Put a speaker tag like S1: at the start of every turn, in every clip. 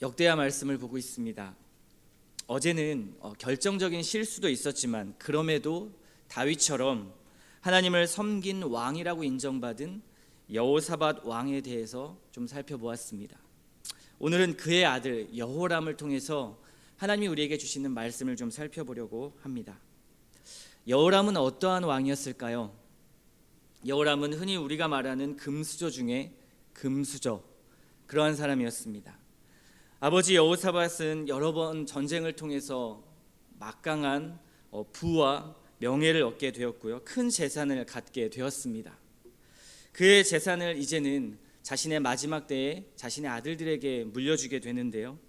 S1: 역대하 말씀을 보고 있습니다. 어제는 결정적인 실수도 있었지만 그럼에도 다윗처럼 하나님을 섬긴 왕이라고 인정받은 여호사밧 왕에 대해서 좀 살펴보았습니다. 오늘은 그의 아들 여호람을 통해서 하나님이 우리에게 주시는 말씀을 좀 살펴보려고 합니다. 여호람은 어떠한 왕이었을까요? 여호람은 흔히 우리가 말하는 금수저 중에 금수저, 그러한 사람이었습니다. 아버지 여호사밧은 여러 번 전쟁을 통해서 막강한 부와 명예를 얻게 되었고요, 큰 재산을 갖게 되었습니다. 그의 재산을 이제는 자신의 마지막 때에 자신의 아들들에게 물려주게 되는데요,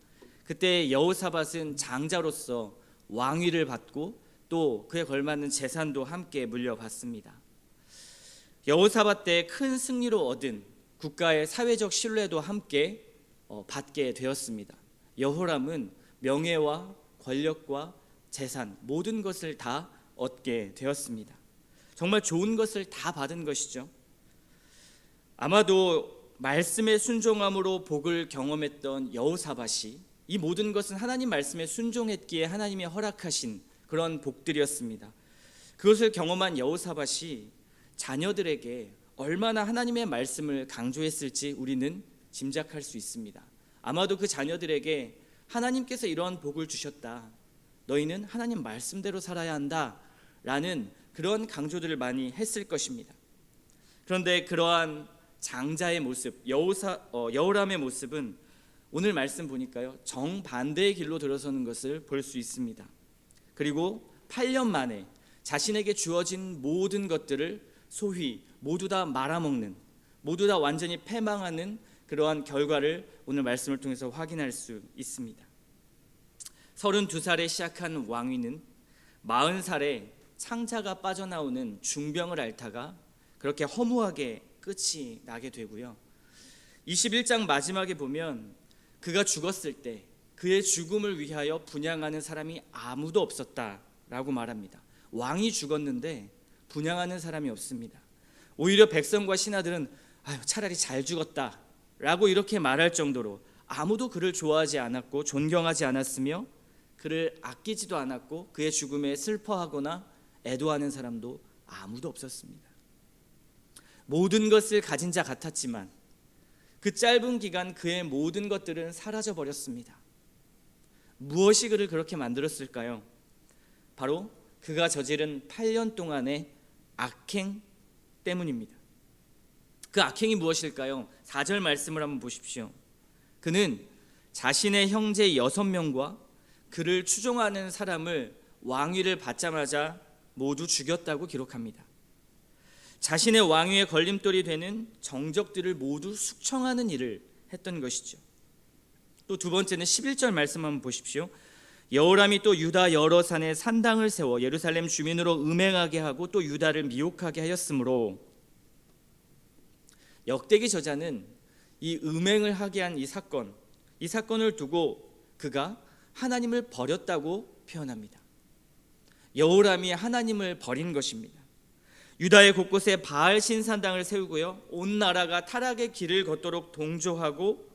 S1: 그때 여호사밧은 장자로서 왕위를 받고 또 그에 걸맞는 재산도 함께 물려받습니다. 여호사밧 때 큰 승리로 얻은 국가의 사회적 신뢰도 함께 받게 되었습니다. 여호람은 명예와 권력과 재산, 모든 것을 다 얻게 되었습니다. 정말 좋은 것을 다 받은 것이죠. 아마도 말씀에 순종함으로 복을 경험했던 여호사밧이 이 모든 것은 하나님 말씀에 순종했기에 하나님이 허락하신 그런 복들이었습니다. 그것을 경험한 여호사밧이 자녀들에게 얼마나 하나님의 말씀을 강조했을지 우리는 짐작할 수 있습니다. 아마도 그 자녀들에게 하나님께서 이러한 복을 주셨다, 너희는 하나님 말씀대로 살아야 한다 라는 그런 강조들을 많이 했을 것입니다. 그런데 그러한 장자의 모습, 여호람의 모습은 오늘 말씀 보니까요, 정반대의 길로 들어서는 것을 볼 수 있습니다. 그리고 8년 만에 자신에게 주어진 모든 것들을 소위 모두 다 말아먹는, 모두 다 완전히 패망하는 그러한 결과를 오늘 말씀을 통해서 확인할 수 있습니다. 32살에 시작한 왕위는 40살에 창자가 빠져나오는 중병을 앓다가 그렇게 허무하게 끝이 나게 되고요, 21장 마지막에 보면 그가 죽었을 때 그의 죽음을 위하여 분향하는 사람이 아무도 없었다라고 말합니다. 왕이 죽었는데 분향하는 사람이 없습니다. 오히려 백성과 신하들은 차라리 잘 죽었다 라고 이렇게 말할 정도로 아무도 그를 좋아하지 않았고 존경하지 않았으며 그를 아끼지도 않았고 그의 죽음에 슬퍼하거나 애도하는 사람도 아무도 없었습니다. 모든 것을 가진 자 같았지만 그 짧은 기간 그의 모든 것들은 사라져 버렸습니다. 무엇이 그를 그렇게 만들었을까요? 바로 그가 저지른 8년 동안의 악행 때문입니다. 그 악행이 무엇일까요? 4절 말씀을 한번 보십시오. 그는 자신의 형제 6명과 그를 추종하는 사람을 왕위를 받자마자 모두 죽였다고 기록합니다. 자신의 왕위에 걸림돌이 되는 정적들을 모두 숙청하는 일을 했던 것이죠. 또 두 번째는 11절 말씀 한번 보십시오. 여호람이 또 유다 여러 산에 산당을 세워 예루살렘 주민으로 음행하게 하고 또 유다를 미혹하게 하였으므로, 역대기 저자는 이 음행을 하게 한 이 사건을 두고 그가 하나님을 버렸다고 표현합니다. 여호람이 하나님을 버린 것입니다. 유다의 곳곳에 바알 신산당을 세우고요, 온 나라가 타락의 길을 걷도록 동조하고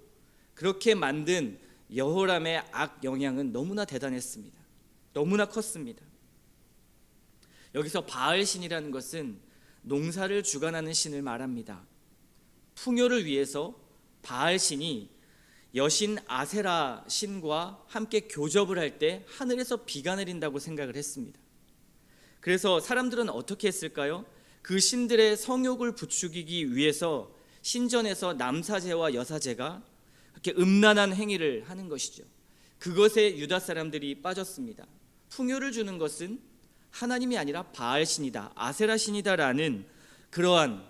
S1: 그렇게 만든 여호람의 악 영향은 너무나 대단했습니다. 너무나 컸습니다. 여기서 바알 신이라는 것은 농사를 주관하는 신을 말합니다. 풍요를 위해서 바알 신이 여신 아세라 신과 함께 교접을 할 때 하늘에서 비가 내린다고 생각을 했습니다. 그래서 사람들은 어떻게 했을까요? 그 신들의 성욕을 부추기기 위해서 신전에서 남사제와 여사제가 그렇게 음란한 행위를 하는 것이죠. 그것에 유다 사람들이 빠졌습니다. 풍요를 주는 것은 하나님이 아니라 바알 신이다, 아세라 신이다라는 그러한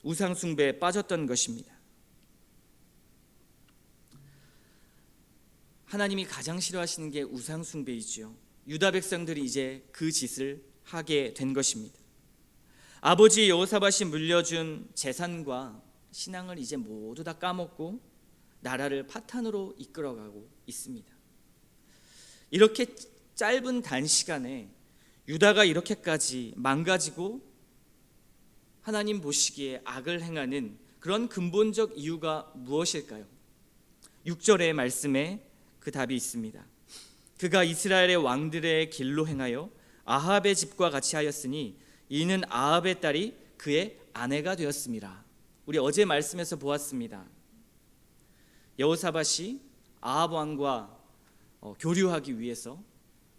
S1: 우상 숭배에 빠졌던 것입니다. 하나님이 가장 싫어하시는 게 우상 숭배이지요. 유다 백성들이 이제 그 짓을 하게 된 것입니다. 아버지 여호사밧이 물려준 재산과 신앙을 이제 모두 다 까먹고 나라를 파탄으로 이끌어가고 있습니다. 이렇게 짧은 단시간에 유다가 이렇게까지 망가지고 하나님 보시기에 악을 행하는 그런 근본적 이유가 무엇일까요? 6절의 말씀에 그 답이 있습니다. 그가 이스라엘의 왕들의 길로 행하여 아합의 집과 같이 하였으니 이는 아합의 딸이 그의 아내가 되었습니다. 우리 어제 말씀에서 보았습니다. 여호사밧이 아합 왕과 교류하기 위해서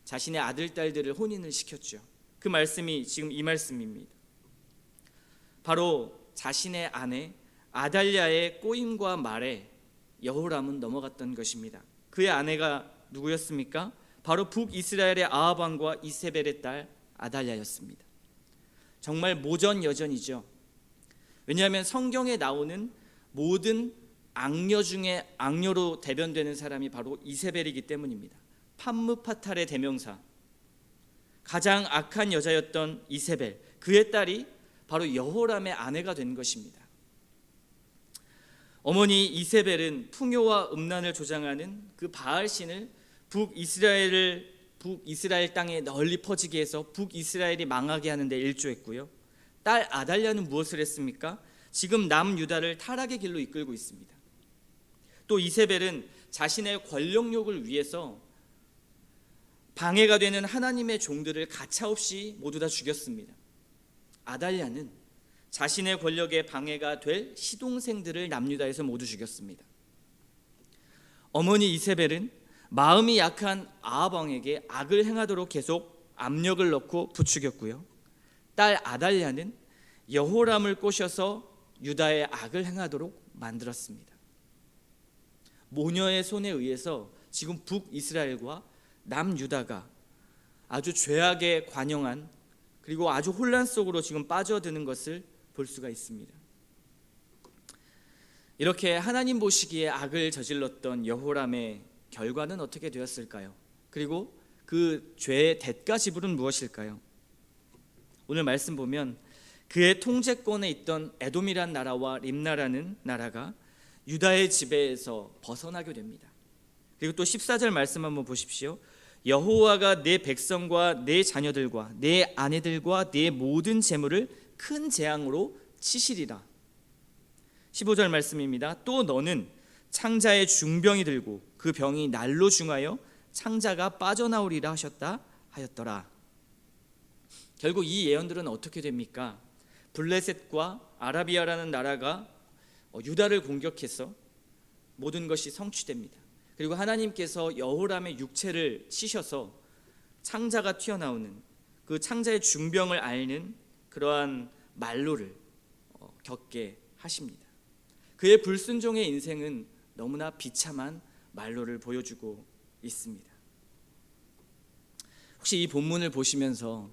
S1: 자신의 아들 딸들을 혼인을 시켰죠. 그 말씀이 지금 이 말씀입니다. 바로 자신의 아내 아달랴의 꼬임과 말에 여호람은 넘어갔던 것입니다. 그의 아내가 누구였습니까? 바로 북이스라엘의 아합 왕과 이세벨의 딸 아달랴였습니다. 정말 모전여전이죠. 왜냐하면 성경에 나오는 모든 악녀 중에 악녀로 대변되는 사람이 바로 이세벨이기 때문입니다. 판무파탈의 대명사, 가장 악한 여자였던 이세벨, 그의 딸이 바로 여호람의 아내가 된 것입니다. 어머니 이세벨은 풍요와 음란을 조장하는 그 바알신을 북이스라엘 땅에 널리 퍼지게 해서 북이스라엘이 망하게 하는 데 일조했고요. 딸 아달랴는 무엇을 했습니까? 지금 남유다를 타락의 길로 이끌고 있습니다. 또 이세벨은 자신의 권력욕을 위해서 방해가 되는 하나님의 종들을 가차없이 모두 다 죽였습니다. 아달랴는 자신의 권력에 방해가 될 시동생들을 남유다에서 모두 죽였습니다. 어머니 이세벨은 마음이 약한 아합 왕에게 악을 행하도록 계속 압력을 넣고 부추겼고요. 딸 아달랴는 여호람을 꼬셔서 유다의 악을 행하도록 만들었습니다. 모녀의 손에 의해서 지금 북이스라엘과 남유다가 아주 죄악에 관영한, 그리고 아주 혼란 속으로 지금 빠져드는 것을 볼 수가 있습니다. 이렇게 하나님 보시기에 악을 저질렀던 여호람의 결과는 어떻게 되었을까요? 그리고 그 죄의 대가 지불은 무엇일까요? 오늘 말씀 보면 그의 통제권에 있던 에돔이란 나라와 림나라는 나라가 유다의 지배에서 벗어나게 됩니다. 그리고 또 14절 말씀 한번 보십시오. 여호와가 내 백성과 내 자녀들과 내 아내들과 내 모든 재물을 큰 재앙으로 치시리라. 15절 말씀입니다. 또 너는 창자의 중병이 들고 그 병이 날로 중하여 창자가 빠져나오리라 하였더라. 결국 이 예언들은 어떻게 됩니까? 블레셋과 아라비아라는 나라가 유다를 공격해서 모든 것이 성취됩니다. 그리고 하나님께서 여호람의 육체를 치셔서 창자가 튀어나오는, 그 창자의 중병을 앓는 그러한 만로를 겪게 하십니다. 그의 불순종의 인생은 너무나 비참한 만로를 보여주고 있습니다. 혹시 이 본문을 보시면서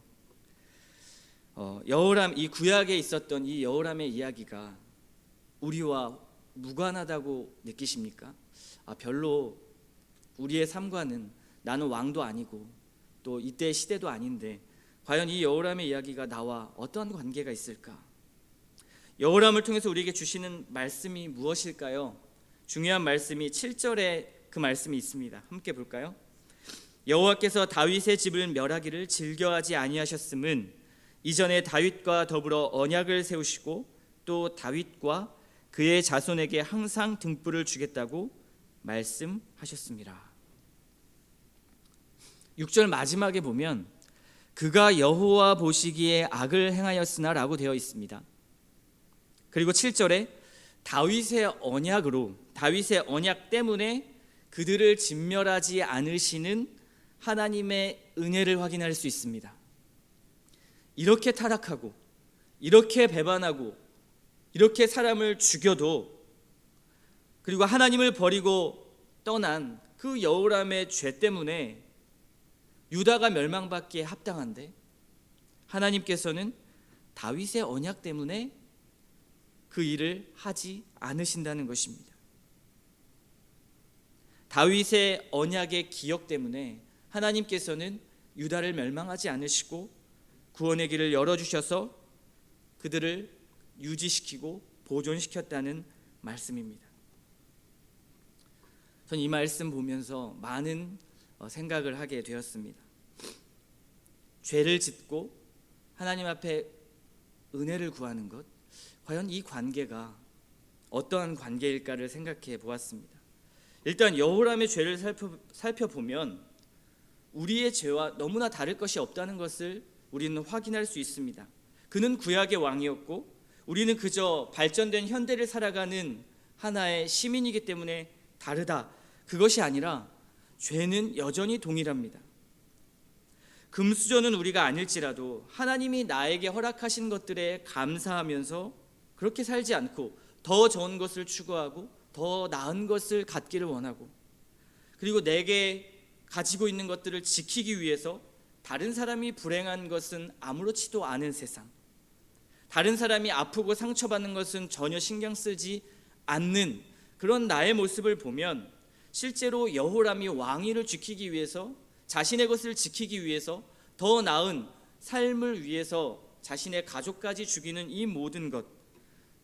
S1: 여호람, 이 구약에 있었던 이 여호람의 이야기가 우리와 무관하다고 느끼십니까? 별로 우리의 삶과는, 나는 왕도 아니고 또 이때의 시대도 아닌데 과연 이 여호람의 이야기가 나와 어떠한 관계가 있을까? 여호람을 통해서 우리에게 주시는 말씀이 무엇일까요? 중요한 말씀이 7절에 그 말씀이 있습니다. 함께 볼까요? 여호와께서 다윗의 집을 멸하기를 즐겨하지 아니하셨음은 이전에 다윗과 더불어 언약을 세우시고 또 다윗과 그의 자손에게 항상 등불을 주겠다고 말씀하셨습니다. 6절 마지막에 보면 그가 여호와 보시기에 악을 행하였으나 라고 되어 있습니다. 그리고 7절에 다윗의 언약으로, 다윗의 언약 때문에 그들을 진멸하지 않으시는 하나님의 은혜를 확인할 수 있습니다. 이렇게 타락하고 이렇게 배반하고 이렇게 사람을 죽여도, 그리고 하나님을 버리고 떠난 그 여호람의 죄 때문에 유다가 멸망받기에 합당한데 하나님께서는 다윗의 언약 때문에 그 일을 하지 않으신다는 것입니다. 다윗의 언약의 기억 때문에 하나님께서는 유다를 멸망하지 않으시고 구원의 길을 열어주셔서 그들을 유지시키고 보존시켰다는 말씀입니다. 전 이 말씀 보면서 많은 생각을 하게 되었습니다. 죄를 짓고 하나님 앞에 은혜를 구하는 것, 과연 이 관계가 어떠한 관계일까를 생각해 보았습니다. 일단 여호람의 죄를 살펴보면 우리의 죄와 너무나 다를 것이 없다는 것을 우리는 확인할 수 있습니다. 그는 구약의 왕이었고 우리는 그저 발전된 현대를 살아가는 하나의 시민이기 때문에 다르다. 그것이 아니라 죄는 여전히 동일합니다. 금수저는 우리가 아닐지라도 하나님이 나에게 허락하신 것들에 감사하면서 그렇게 살지 않고 더 좋은 것을 추구하고 더 나은 것을 갖기를 원하고, 그리고 내게 가지고 있는 것들을 지키기 위해서 다른 사람이 불행한 것은 아무렇지도 않은 세상, 다른 사람이 아프고 상처받는 것은 전혀 신경 쓰지 않는 그런 나의 모습을 보면 실제로 여호람이 왕위를 지키기 위해서, 자신의 것을 지키기 위해서, 더 나은 삶을 위해서 자신의 가족까지 죽이는 이 모든 것,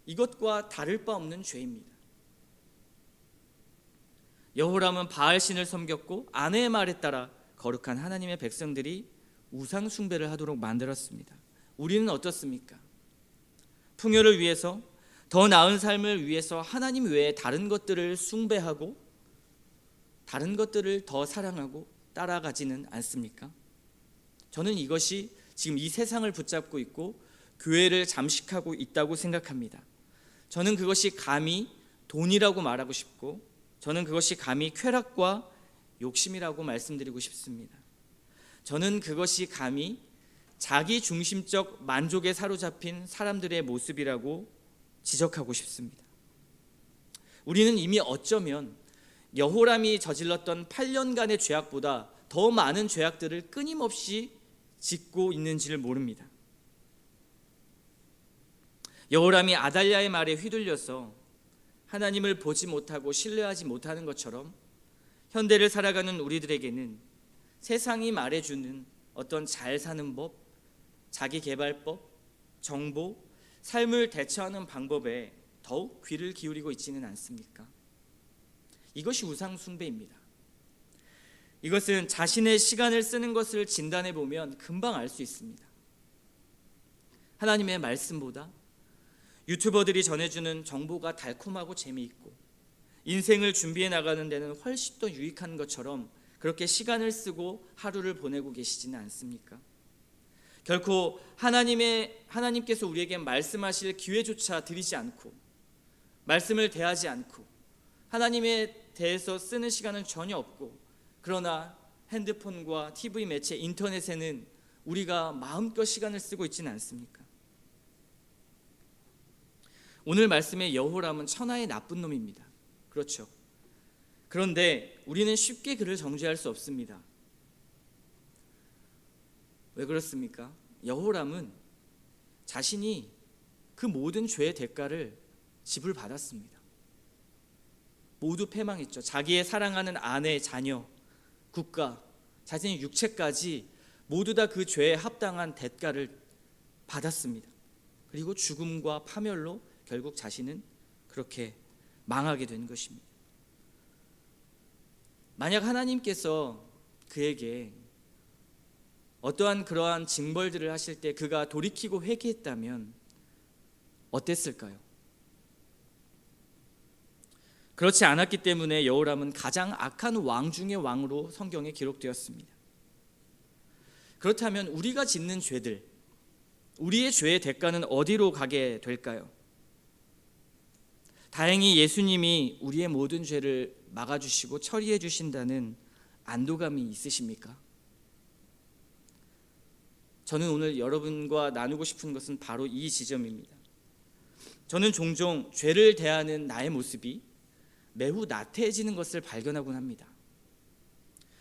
S1: 이것과 다를 바 없는 죄입니다. 여호람은 바알신을 섬겼고 아내의 말에 따라 거룩한 하나님의 백성들이 우상 숭배를 하도록 만들었습니다. 우리는 어떻습니까? 풍요를 위해서, 더 나은 삶을 위해서 하나님 외에 다른 것들을 숭배하고 다른 것들을 더 사랑하고 따라가지는 않습니까? 저는 이것이 지금 이 세상을 붙잡고 있고 교회를 잠식하고 있다고 생각합니다. 저는 그것이 감히 돈이라고 말하고 싶고, 저는 그것이 감히 쾌락과 욕심이라고 말씀드리고 싶습니다. 저는 그것이 감히 자기 중심적 만족에 사로잡힌 사람들의 모습이라고 지적하고 싶습니다. 우리는 이미 어쩌면 여호람이 저질렀던 8년간의 죄악보다 더 많은 죄악들을 끊임없이 짓고 있는지를 모릅니다. 여호람이 아달랴의 말에 휘둘려서 하나님을 보지 못하고 신뢰하지 못하는 것처럼 현대를 살아가는 우리들에게는 세상이 말해주는 어떤 잘 사는 법, 자기개발법, 정보, 삶을 대처하는 방법에 더욱 귀를 기울이고 있지는 않습니까? 이것이 우상 숭배입니다. 이것은 자신의 시간을 쓰는 것을 진단해 보면 금방 알 수 있습니다. 하나님의 말씀보다 유튜버들이 전해주는 정보가 달콤하고 재미있고 인생을 준비해 나가는 데는 훨씬 더 유익한 것처럼 그렇게 시간을 쓰고 하루를 보내고 계시지는 않습니까? 결코 하나님께서 우리에게 말씀하실 기회조차 드리지 않고 말씀을 대하지 않고 하나님에 대해서 쓰는 시간은 전혀 없고, 그러나 핸드폰과 TV 매체, 인터넷에는 우리가 마음껏 시간을 쓰고 있지는 않습니까? 오늘 말씀의 여호람은 천하의 나쁜 놈입니다. 그렇죠. 그런데 우리는 쉽게 그를 정죄할 수 없습니다. 왜 그렇습니까? 여호람은 자신이 그 모든 죄의 대가를 지불받았습니다. 모두 패망했죠. 자기의 사랑하는 아내, 자녀, 국가, 자신의 육체까지 모두 다 그 죄에 합당한 대가를 받았습니다. 그리고 죽음과 파멸로 결국 자신은 그렇게 망하게 된 것입니다. 만약 하나님께서 그에게 어떠한 그러한 징벌들을 하실 때 그가 돌이키고 회개했다면 어땠을까요? 그렇지 않았기 때문에 여호람은 가장 악한 왕 중의 왕으로 성경에 기록되었습니다. 그렇다면 우리가 짓는 죄들, 우리의 죄의 대가는 어디로 가게 될까요? 다행히 예수님이 우리의 모든 죄를 막아주시고 처리해 주신다는 안도감이 있으십니까? 저는 오늘 여러분과 나누고 싶은 것은 바로 이 지점입니다. 저는 종종 죄를 대하는 나의 모습이 매우 나태해지는 것을 발견하곤 합니다.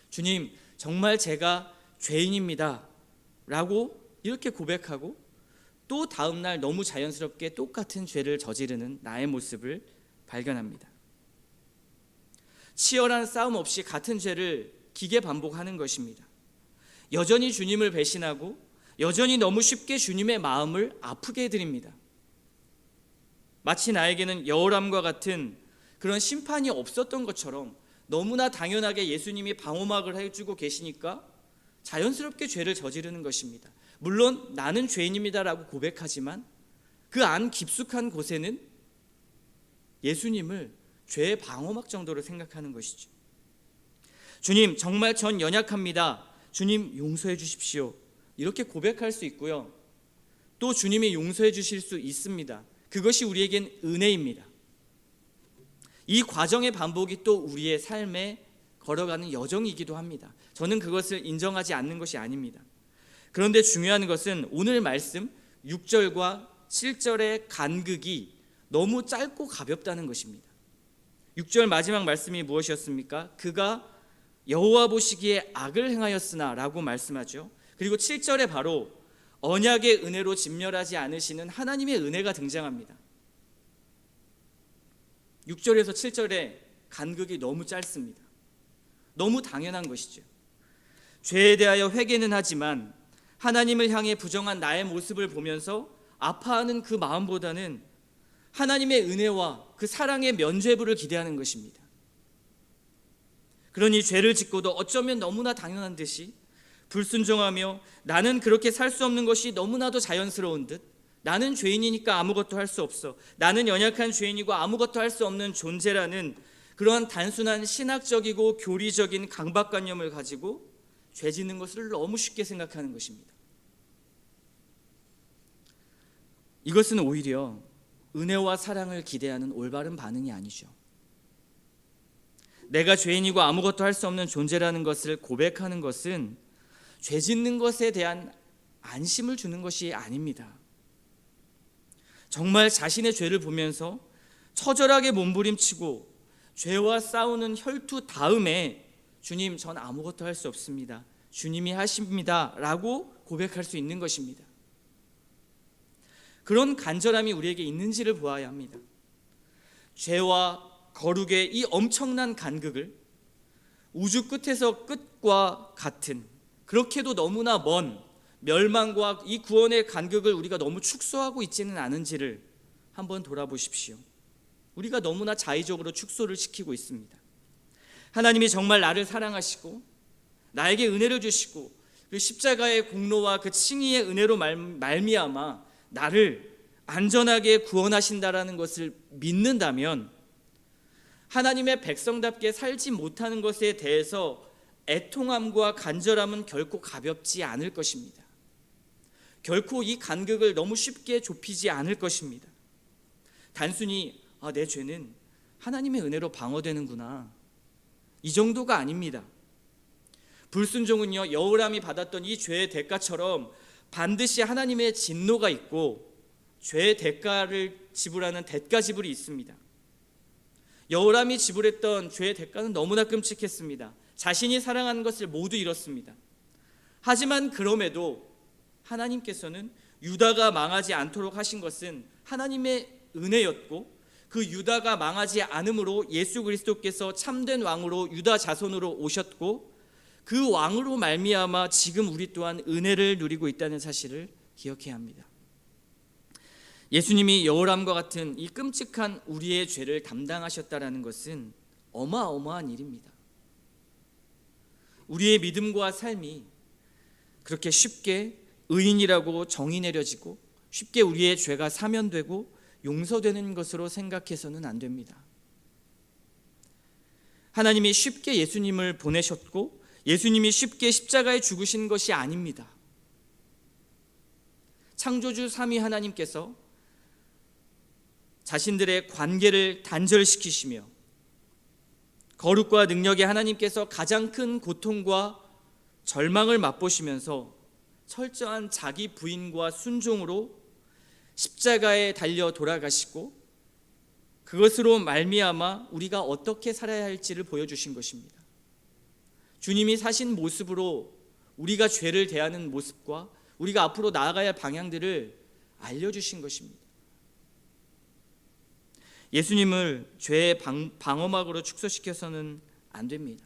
S1: 주님, 정말 제가 죄인입니다 라고 이렇게 고백하고 또 다음날 너무 자연스럽게 똑같은 죄를 저지르는 나의 모습을 발견합니다. 치열한 싸움 없이 같은 죄를 기계 반복하는 것입니다. 여전히 주님을 배신하고 여전히 너무 쉽게 주님의 마음을 아프게 해드립니다. 마치 나에게는 여호람과 같은 그런 심판이 없었던 것처럼 너무나 당연하게 예수님이 방어막을 해주고 계시니까 자연스럽게 죄를 저지르는 것입니다. 물론 나는 죄인입니다라고 고백하지만 그 안 깊숙한 곳에는 예수님을 죄의 방어막 정도로 생각하는 것이죠. 주님, 정말 전 연약합니다. 주님, 용서해 주십시오. 이렇게 고백할 수 있고요. 또 주님이 용서해 주실 수 있습니다. 그것이 우리에겐 은혜입니다. 이 과정의 반복이 또 우리의 삶에 걸어가는 여정이기도 합니다. 저는 그것을 인정하지 않는 것이 아닙니다. 그런데 중요한 것은 오늘 말씀 6절과 7절의 간극이 너무 짧고 가볍다는 것입니다. 6절 마지막 말씀이 무엇이었습니까? 그가 여호와 보시기에 악을 행하였으나 라고 말씀하죠. 그리고 7절에 바로 언약의 은혜로 진멸하지 않으시는 하나님의 은혜가 등장합니다. 6절에서 7절의 간극이 너무 짧습니다. 너무 당연한 것이죠. 죄에 대하여 회개는 하지만 하나님을 향해 부정한 나의 모습을 보면서 아파하는 그 마음보다는 하나님의 은혜와 그 사랑의 면죄부를 기대하는 것입니다. 그러니 죄를 짓고도 어쩌면 너무나 당연한 듯이 불순종하며 나는 그렇게 살 수 없는 것이 너무나도 자연스러운 듯, 나는 죄인이니까 아무것도 할 수 없어, 나는 연약한 죄인이고 아무것도 할 수 없는 존재라는 그러한 단순한 신학적이고 교리적인 강박관념을 가지고 죄 짓는 것을 너무 쉽게 생각하는 것입니다. 이것은 오히려 은혜와 사랑을 기대하는 올바른 반응이 아니죠. 내가 죄인이고 아무것도 할 수 없는 존재라는 것을 고백하는 것은 죄 짓는 것에 대한 안심을 주는 것이 아닙니다. 정말 자신의 죄를 보면서 처절하게 몸부림치고 죄와 싸우는 혈투 다음에 주님, 전 아무것도 할 수 없습니다. 주님이 하십니다. 라고 고백할 수 있는 것입니다. 그런 간절함이 우리에게 있는지를 보아야 합니다. 죄와 거룩의 이 엄청난 간극을 우주 끝에서 끝과 같은, 그렇게도 너무나 먼 멸망과 이 구원의 간극을 우리가 너무 축소하고 있지는 않은지를 한번 돌아보십시오. 우리가 너무나 자의적으로 축소를 시키고 있습니다. 하나님이 정말 나를 사랑하시고 나에게 은혜를 주시고 그 십자가의 공로와 그 칭의의 은혜로 말미암아 나를 안전하게 구원하신다라는 것을 믿는다면 하나님의 백성답게 살지 못하는 것에 대해서 애통함과 간절함은 결코 가볍지 않을 것입니다. 결코 이 간극을 너무 쉽게 좁히지 않을 것입니다. 단순히 내 죄는 하나님의 은혜로 방어되는구나, 이 정도가 아닙니다. 불순종은요, 여호람이 받았던 이 죄의 대가처럼 반드시 하나님의 진노가 있고 죄의 대가를 지불하는 대가 지불이 있습니다. 여호람이 지불했던 죄의 대가는 너무나 끔찍했습니다. 자신이 사랑하는 것을 모두 잃었습니다. 하지만 그럼에도 하나님께서는 유다가 망하지 않도록 하신 것은 하나님의 은혜였고, 그 유다가 망하지 않음으로 예수 그리스도께서 참된 왕으로 유다 자손으로 오셨고, 그 왕으로 말미암아 지금 우리 또한 은혜를 누리고 있다는 사실을 기억해야 합니다. 예수님이 여호람과 같은 이 끔찍한 우리의 죄를 담당하셨다라는 것은 어마어마한 일입니다. 우리의 믿음과 삶이 그렇게 쉽게 의인이라고 정의 내려지고 쉽게 우리의 죄가 사면되고 용서되는 것으로 생각해서는 안 됩니다. 하나님이 쉽게 예수님을 보내셨고 예수님이 쉽게 십자가에 죽으신 것이 아닙니다. 창조주 삼위 하나님께서 자신들의 관계를 단절시키시며 거룩과 능력의 하나님께서 가장 큰 고통과 절망을 맛보시면서 철저한 자기 부인과 순종으로 십자가에 달려 돌아가시고 그것으로 말미암아 우리가 어떻게 살아야 할지를 보여주신 것입니다. 주님이 사신 모습으로 우리가 죄를 대하는 모습과 우리가 앞으로 나아가야 할 방향들을 알려주신 것입니다. 예수님을 죄의 방어막으로 축소시켜서는 안 됩니다.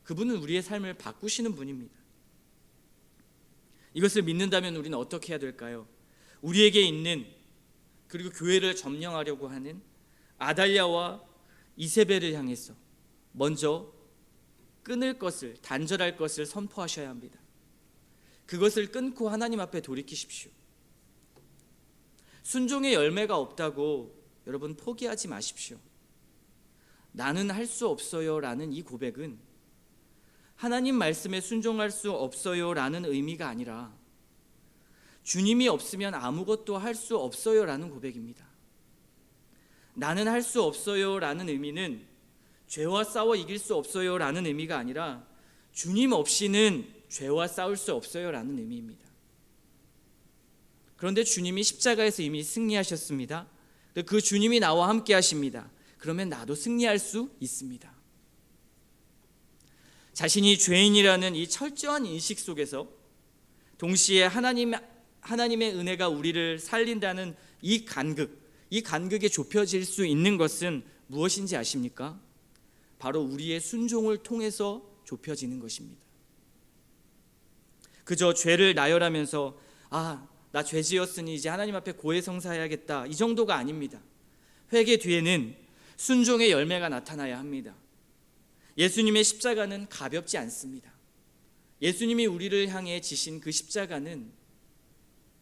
S1: 그분은 우리의 삶을 바꾸시는 분입니다. 이것을 믿는다면 우리는 어떻게 해야 될까요? 우리에게 있는, 그리고 교회를 점령하려고 하는 아달랴와 이세벨을 향해서 먼저 끊을 것을, 단절할 것을 선포하셔야 합니다. 그것을 끊고 하나님 앞에 돌이키십시오. 순종의 열매가 없다고 여러분 포기하지 마십시오. 나는 할 수 없어요라는 이 고백은 하나님 말씀에 순종할 수 없어요라는 의미가 아니라 주님이 없으면 아무것도 할 수 없어요라는 고백입니다. 나는 할 수 없어요라는 의미는 죄와 싸워 이길 수 없어요라는 의미가 아니라 주님 없이는 죄와 싸울 수 없어요라는 의미입니다. 그런데 주님이 십자가에서 이미 승리하셨습니다. 그 주님이 나와 함께 하십니다. 그러면 나도 승리할 수 있습니다. 자신이 죄인이라는 이 철저한 인식 속에서 동시에 하나님의 은혜가 우리를 살린다는 이 간극이 좁혀질 수 있는 것은 무엇인지 아십니까? 바로 우리의 순종을 통해서 좁혀지는 것입니다. 그저 죄를 나열하면서 나 죄 지었으니 이제 하나님 앞에 고해성사해야겠다, 이 정도가 아닙니다. 회개 뒤에는 순종의 열매가 나타나야 합니다. 예수님의 십자가는 가볍지 않습니다. 예수님이 우리를 향해 지신 그 십자가는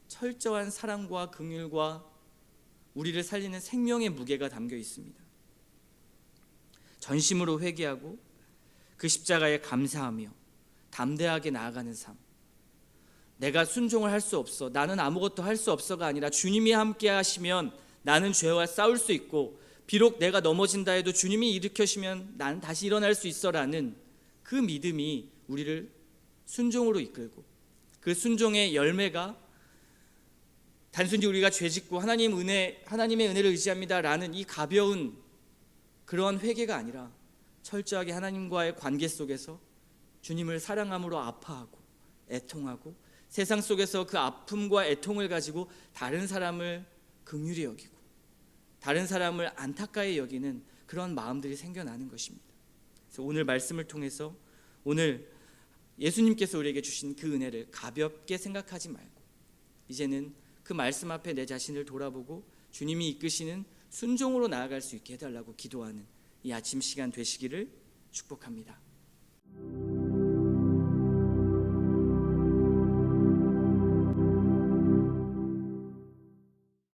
S1: 철저한 사랑과 긍휼과 우리를 살리는 생명의 무게가 담겨 있습니다. 전심으로 회개하고 그 십자가에 감사하며 담대하게 나아가는 삶. 내가 순종을 할 수 없어, 나는 아무것도 할 수 없어가 아니라 주님이 함께 하시면 나는 죄와 싸울 수 있고, 비록 내가 넘어진다 해도 주님이 일으켜시면 나는 다시 일어날 수 있어라는 그 믿음이 우리를 순종으로 이끌고, 그 순종의 열매가 단순히 우리가 죄짓고 하나님의 은혜를 의지합니다라는 이 가벼운 그런 회개가 아니라 철저하게 하나님과의 관계 속에서 주님을 사랑함으로 아파하고 애통하고 세상 속에서 그 아픔과 애통을 가지고 다른 사람을 긍휼히 여기고 다른 사람을 안타까이 여기는 그런 마음들이 생겨나는 것입니다. 그래서 오늘 말씀을 통해서 오늘 예수님께서 우리에게 주신 그 은혜를 가볍게 생각하지 말고 이제는 그 말씀 앞에 내 자신을 돌아보고 주님이 이끄시는 순종으로 나아갈 수 있게 해달라고 기도하는 이 아침 시간 되시기를 축복합니다.